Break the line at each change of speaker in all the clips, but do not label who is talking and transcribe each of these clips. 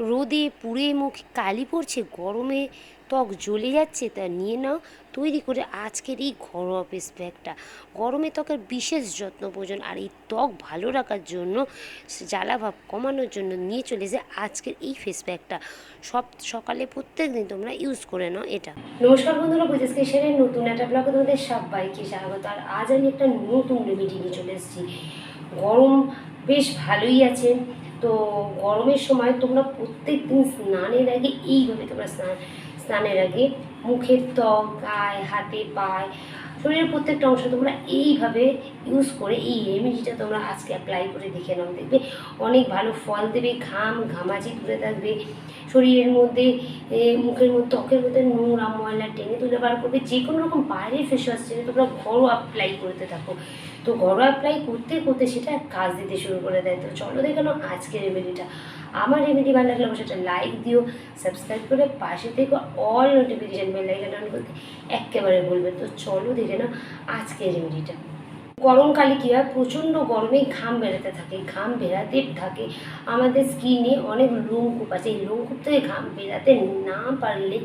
রোদে পুড়ে মুখ কালি পড়ছে, গরমে ত্বক জ্বলে যাচ্ছে, তা নিয়ে নাও তৈরি করে আজকের এই ঘরোয়া ফেস প্যাকটা। গরমে ত্বকের বিশেষ যত্ন প্রয়োজন, আর এই ত্বক ভালো রাখার জন্য, জ্বালাভাব কমানোর জন্য নিয়ে চলে যে আজকের এই ফেস প্যাকটা সকালে প্রত্যেক দিন তোমরা ইউজ করে নাও এটা। নমস্কার বন্ধুরা, বুঝেস কিসের নতুন একটা ব্লগে তোমাদের সবাইকে স্বাগত। আর আজ আমি একটা নতুন রেমেডি নিয়ে চলে এসেছি। গরম বেশ ভালোই আছে, তো গরমের সময় তোমরা প্রত্যেক দিন স্নানের আগে এইভাবে তোমরা স্নানের আগে মুখের ত্বক, গায়ে, হাতে, পায়ে, শরীরের প্রত্যেকটা অংশ তোমরা এইভাবে ইউজ করে এই রেমেডিটা তোমরা আজকে অ্যাপ্লাই করে দেখে নাও, দেখবে অনেক ভালো ফল দেবে। ঘামাচি দূরে থাকবে, শরীরের মধ্যে, মুখের মধ্যে, ত্বকের মধ্যে নোংরা ময়লা টেনে তুলে বার করবে। যে কোনো রকম বাইরের ফেস ওয়াশ ছেড়ে তোমরা ঘরোয়া অ্যাপ্লাই করতে থাকো, তো ঘরোয়া অ্যাপ্লাই করতে করতে সেটা কাজ দিতে শুরু করে দেয়। তো চলো দেখে নাও আজকের রেমেডিটা। আমার রেমেডি ভালো লাগলে অবশ্যই একটা লাইক দিও, সাবস্ক্রাইব করে পাশে থেকে all notification bell icon on করতে একেবারে বলবে। তো চলো দেখে নাও আজকের রেমেডিটা। গরমকালে কী হয়, প্রচণ্ড গরমে ঘাম বেরোতে থাকে, ঘাম বেরাতে থাকে, আমাদের স্কিনে অনেক লোমকূপ আছে। এই লোমকূপ থেকে ঘাম বেরাতে না পারলে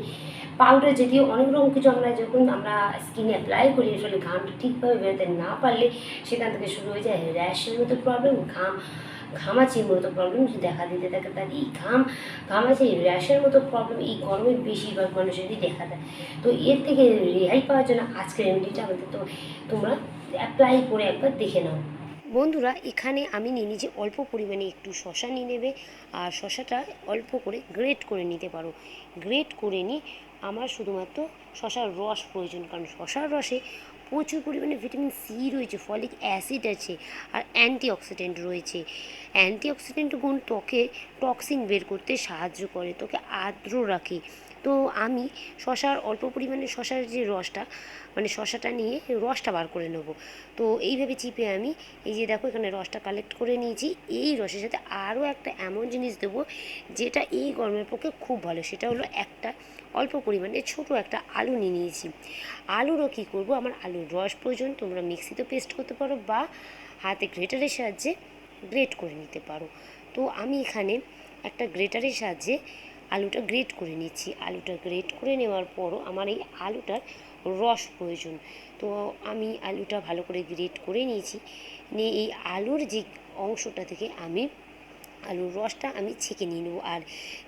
পাউডার জাতীয় অনেক রকম কিছু আমরা যখন আমরা স্কিনে অ্যাপ্লাই করি, আসলে ঘামটা ঠিকভাবে বেরোতে না পারলে সেখান থেকে শুরু হয়ে যায় র্যাশের মতো প্রবলেম, ঘামাচির মতো প্রবলেম দেখা দিতে থাকে। তার এই ঘামাচি র্যাশের মতো প্রবলেম এই গরমে বেশিরভাগ মানুষেরই দেখা দেয়। তো এর থেকে রেহাই পাওয়ার জন্য আজকের রেমেডিটা আমাদের তো তোমরা অ্যাপ্লাই করে একবার দেখে নাও। বন্ধুরা, এখানে আমি নিয়ে নিয়েছি অল্প পরিমাণে একটু শশা নিয়ে নেবে, আর শশাটা অল্প করে গ্রেট করে নিতে পারো। গ্রেট করে নিয়ে আমার শুধুমাত্র শশার রস প্রয়োজন, কারণ শশার রসে প্রচুর পরিমাণে ভিটামিন সি রয়েছে, ফলিক অ্যাসিড আছে, আর অ্যান্টিঅক্সিডেন্ট রয়েছে। অ্যান্টিঅক্সিডেন্ট গুণ ত্বকে টক্সিন বের করতে সাহায্য করে, ত্বকে আর্দ্র রাখে। তো আমি শশার অল্প পরিমাণে শশার যে রসটা, মানে শশাটা নিয়ে রসটা বার করে নেব। তো এইভাবে চিপে আমি, এই যে দেখো এখানে রসটা কালেক্ট করে নিয়েছি। এই রসের সাথে আরও একটা এমন জিনিস দেবো যেটা এই গরমের পক্ষে খুব ভালো, সেটা হলো একটা অল্প পরিমাণে ছোট একটা আলু নিয়ে নিয়েছি। আলুরও কী করবো, আমার আলুর রস প্রয়োজন, তোমরা মিক্সিতে পেস্ট করতে পারো বা হাতে গ্রেটারের সাহায্যে গ্রেট করে নিতে পারো। তো আমি এখানে একটা গ্রেটারের সাহায্যে আলুটা গ্রেট করে নিচ্ছি। আলুটা গ্রেট করে নেওয়ার পরও আমার এই আলুটার রস প্রয়োজন। তো আমি আলুটা ভালো করে গ্রেট করে নিয়েছি, নিয়ে এই আলুর যে অংশটা থেকে আমি আলুর রসটা আমি ছেঁকে নিয়ে নেবো। আর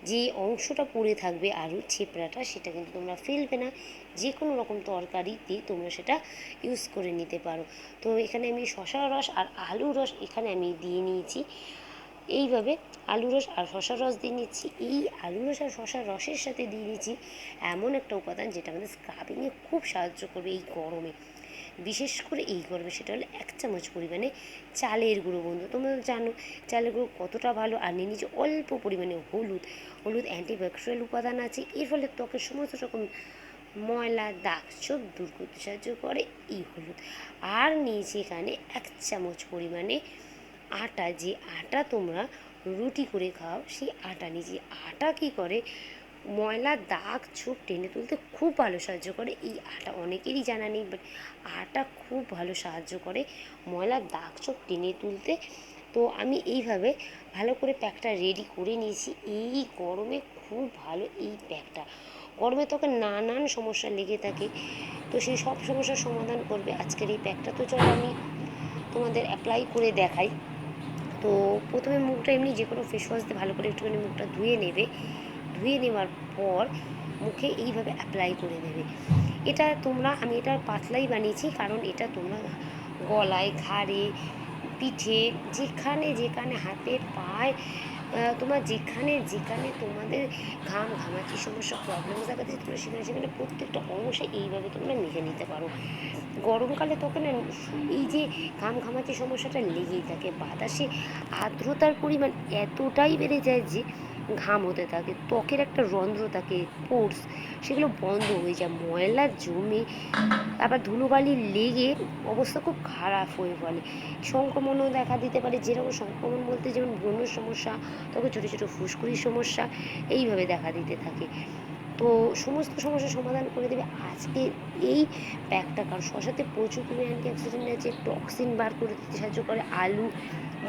যে অংশটা পড়ে থাকবে আলুর ছেপড়াটা, সেটা কিন্তু তোমরা ফেলবে না, যে কোনো রকম তরকারিতে তোমরা সেটা ইউজ করে নিতে পারো। তো এখানে আমি শশার রস আর আলুর রস এখানে আমি দিয়ে নিয়েছি। এইভাবে আলু রস আর শশার রস দিয়ে নিচ্ছি। এই আলু রস আর শশার রসের সাথে দিয়ে নিচ্ছি এমন একটা উপাদান যেটা আমাদের স্ক্রাবিংয়ে খুব সাহায্য করবে এই গরমে, বিশেষ করে এই গরমে। সেটা হলো 1 চামচ পরিমাণে চালের গুঁড়ো। বন্ধু, তোমরা জানো চালের গুঁড়ো কতটা ভালো। আর নিয়ে নিচ্ছি অল্প পরিমাণে হলুদ। অ্যান্টিব্যাকটেরিয়াল উপাদান আছে, এর ফলে ত্বকের সমস্ত রকম ময়লা, দাগ, ছোপ দূর করতে সাহায্য করে এই হলুদ। আর নিয়েছি এখানে 1 চামচ পরিমাণে আটা। যে আটা তোমরা রুটি করে খাও, সেই আটা নিয়েছি। আটা কী করে, ময়লা, দাগ, ছোপ টেনে তুলতে খুব ভালো সাহায্য করে। এই আটা অনেকেরই জানা নেই, বাট আটা খুব ভালো সাহায্য করে ময়লা, দাগ, ছোপ টেনে তুলতে। তো আমি এইভাবে ভালো করে প্যাকটা রেডি করে নিয়েছি। এই গরমে খুব ভালো এই প্যাকটা। গরমে ত্বকে নানান সমস্যা লেগে থাকে, তো সেই সব সমস্যার সমাধান করবে আজকের এই প্যাকটা। তো চলো আমি তোমাদের অ্যাপ্লাই করে দেখাই। তো প্রথমে মুখটা এমনি যে কোনো ফেস ওয়াশ দিয়ে ভালো করে একটুখানি মুখটা ধুয়ে নেবে। ধুয়ে নেওয়ার পর মুখে এইভাবে অ্যাপ্লাই করে দেবে। এটা তোমরা, আমি এটা পাতলাই বানিয়েছি, কারণ এটা তোমরা গলায়, ঘাড়ে, পিঠে, যেখানে যেখানে, হাতের, পায়ে, তোমার যেখানে যেখানে তোমাদের ঘামাচির সমস্যা প্রবলেম দেখা দিচ্ছে, তোমরা সেখানে সেখানে প্রত্যেকটা অংশে এইভাবে তোমরা মেখে নিতে পারো। গরমকালে তখন এই যে ঘামাচির সমস্যাটা লেগেই থাকে। বাতাসে আর্দ্রতার পরিমাণ এতটাই বেড়ে যায় যে ঘাম হতে থাকে, ত্বকের একটা রন্ধ্র থাকে, পোর্স, সেগুলো বন্ধ হয়ে যায়, ময়লা জমে, তারপর ধুলোবালি লেগে অবস্থা খুব খারাপ হয়ে ফেলে। সংক্রমণও দেখা দিতে পারে, যেরকম সংক্রমণ বলতে যেমন ব্রণের সমস্যা, তখন ছোটো ছোটো ফুসকুড়ির সমস্যা এইভাবে দেখা দিতে থাকে। তো সমস্ত সমস্যার সমাধান করে দেবে আজকে এই প্যাকটা। কারণ শশাতে প্রচুর পরিমাণে অ্যান্টিঅক্সিডেন্ট আছে, টক্সিন বার করে দিতে সাহায্য করে। আলু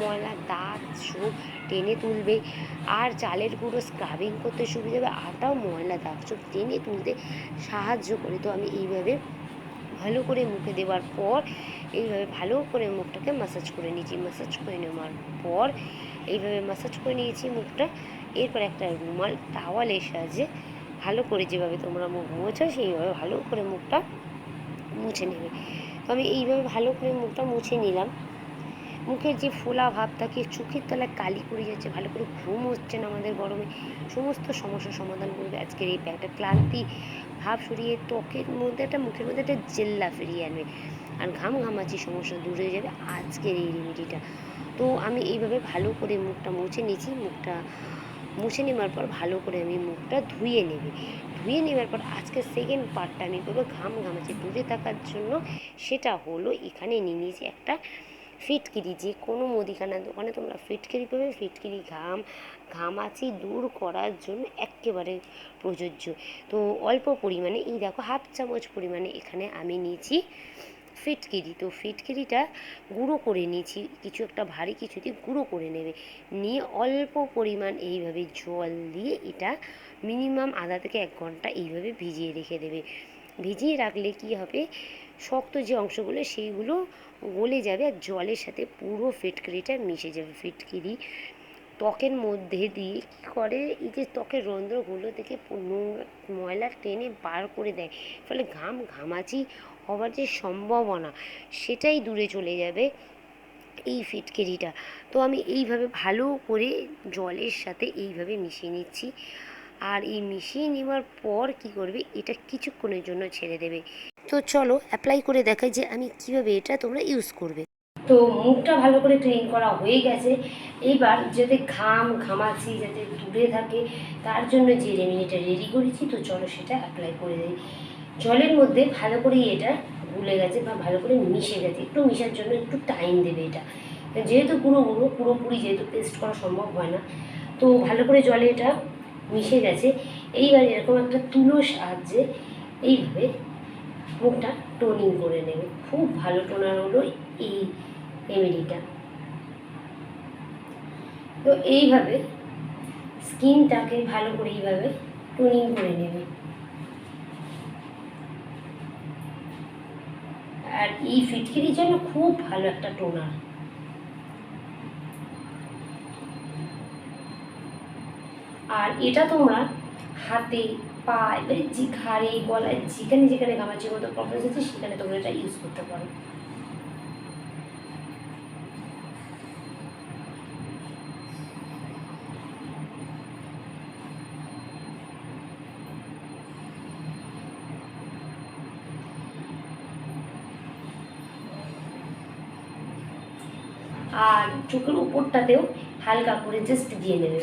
ময়লা দাগ সব টেনে তুলবে। আর চালের গুঁড়ো স্ক্রাবিং করতে সুবিধা হবে, আটাও ময়লা দাগ সব টেনে তুলতে সাহায্য করে। তো আমি এইভাবে ভালো করে মুখে দেওয়ার পর এইভাবে ভালো করে মুখটাকে ম্যাসাজ করে নিয়েছি। ম্যাসাজ করে নেওয়ার পর এইভাবে ম্যাসাজ করে নিয়েছি মুখটা। এরপর একটা রুমাল টাওয়ালের সাহায্যে ভালো করে যেভাবে তোমরা মুখ মুছো সেইভাবে ভালো করে মুখটা মুছে নেবে। তো আমি এইভাবে ভালো করে মুখটা মুছে নিলাম। মুখের যে ফোলা ভাব থাকে, চোখের তলায় কালি পড়ে যাচ্ছে, ভালো করে ঘুম হচ্ছে না আমাদের গরমে, সমস্ত সমস্যার সমাধান করবে আজকের এই প্যাকটা। ক্লান্তি ভাব সরিয়ে ত্বকের মধ্যে একটা মুখের মধ্যে একটা জেল্লা ফিরিয়ে আনবে, আর ঘামাচি সমস্যা দূর হয়ে যাবে আজকের এই রেমেডিটা। তো আমি এইভাবে ভালো করে মুখটা মুছে নিয়েছি। মুখটা মুছে নেওয়ার পর ভালো করে আমি মুখটা ধুয়ে নেওয়ার পর আজকের সেকেন্ড পার্টটা আমি করবো ঘামাচি দূরে থাকার জন্য। সেটা হলো এখানে নিয়ে নিয়েছি একটা ফিটকিরি। যে কোনো মুদিখানার দোকানে তোমরা ফিটকিরি পাবে। ফিটকিরি ঘামাচি দূর করার জন্য একেবারে প্রযোজ্য। তো অল্প পরিমাণে, এই দেখো হাফ চামচ পরিমাণে এখানে আমি নিয়েছি ফিটকিরি। তো ফিটকিরিটা গুঁড়ো করে নিয়েছি, কিছু একটা ভারী কিছু দিয়ে গুঁড়ো করে নেবে। নিয়ে অল্প পরিমাণ এইভাবে জল দিয়ে এটা মিনিমাম আধা থেকে 1 ঘন্টা এইভাবে ভিজিয়ে রেখে দেবে। ভিজিয়ে রাখলে কি হবে, শক্ত যে অংশগুলো সেইগুলো গলে যাবে আর জলের সাথে পুরো ফিটকিরিটা মিশে যাবে। ফিটকিরি ত্বকের মধ্যে দিয়ে কী করে, এই যে ত্বকের রন্ধ্রগুলো থেকে ময়লা টেনে বার করে দেয়, ফলে ঘামাচি হওয়ার যে সম্ভাবনা সেটাই দূরে চলে যাবে এই ফিটকিরিটা। তো আমি এইভাবে ভালো করে জলের সাথে এইভাবে মিশিয়ে নিচ্ছি। আর এই মিশিয়ে নেওয়ার পর কি করবে, এটা কিছুক্ষণের জন্য ছেড়ে দেবে। তো চলো অ্যাপ্লাই করে দেখাই যে আমি কিভাবে এটা তোমরা ইউজ করবে। তো মুখটা ভালো করে ক্লিন করা হয়ে গেছে। এইবার যাতে ঘামাচি যাতে দূরে থাকে তার জন্য যে রেমেডিটা রেডি করেছি, তো চলো সেটা অ্যাপ্লাই করে দিই। জলের মধ্যে ভালো করে এটা গুলে গেছে বা ভালো করে মিশে গেছে, একটু মিশার জন্য একটু টাইম দেবে এটা, যেহেতু পুরোপুরি যেহেতু পেস্ট করা সম্ভব হয় না। তো ভালো করে জলে এটা মিশে গেছে। এইবার এরকম একটা তুলোর সাহায্যে এইভাবে মুখটা টোনিং করে নেবে। খুব ভালো টোনার হলো এই রেমেডিটা। তো এইভাবে স্কিনটাকে ভালো করে এইভাবে টোনিং করে নেবে। আর এই ফিটকিরির জন্য খুব ভালো একটা টোনার। আর এটা তোমরা হাতে, পা, এবারে যে ঘাড়ে, গলায় যেখানে ঘামাচির মতো প্রবলেম আছে সেখানে তোমরা এটা ইউজ করতে পারো। আর চোখের উপরটাতেও হালকা করে জাস্ট দিয়ে নেবে,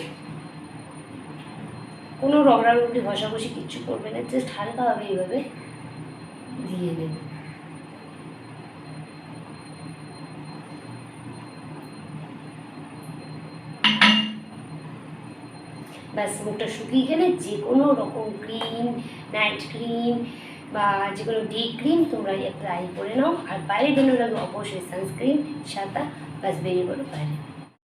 কোনো রগড়ারগড়ি ঘষাঘষি কিচ্ছু করবে না, জাস্ট হালকাভাবে এইভাবে দিয়ে নেবে। ব্যাস মুখটা শুকিয়ে গেলে যে কোনো রকম ক্রিম, নাইট ক্রিম বা যে কোনো ডে ক্রিম তোমরা অ্যাপ্লাই করে নাও। আর বাইরে বেরোনোর আগে অবশ্যই সানস্ক্রিন, ছাতা, ব্যাস বেরিয়ে পড়ো বাইরে।